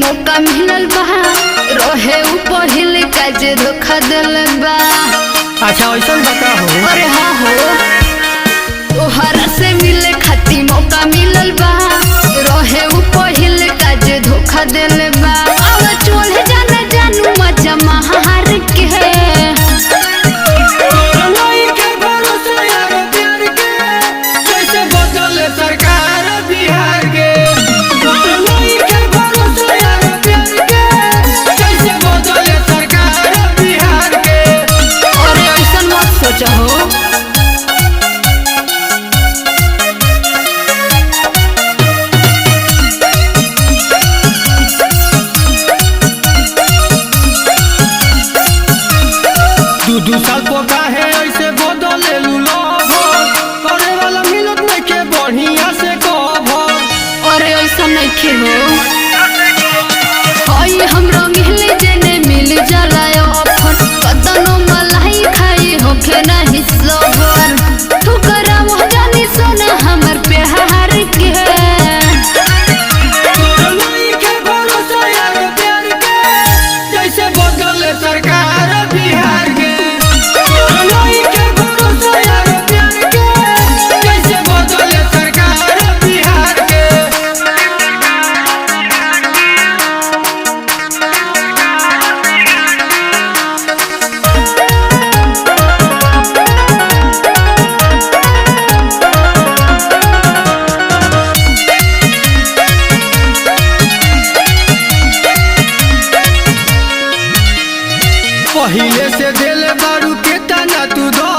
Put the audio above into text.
मौका मिलल बा रहे उ पहिल काज धोखा दिल बा। अच्छा ऐसा बता हो। अरे हाँ हो तोहरा से मिले खाती मौका मिलल बा रहे उ पहिल काज धोखा दिल बा। अब चोल जाना जानू मजा महार के दू साल पोका है ऐसे बदले करे वाला मिलत नहीं के बढ़िया से कभर। अरे ऐसा नहीं खे हो हम रंगीले जेने मिल जाला ऑफर कदनो मलाई खाई होखे नहीं सबर तू करा वो जानी सोना हमर प्यार के जैसे बदले सरकार बिहार के पहिले से दिल बारू के तना तू दो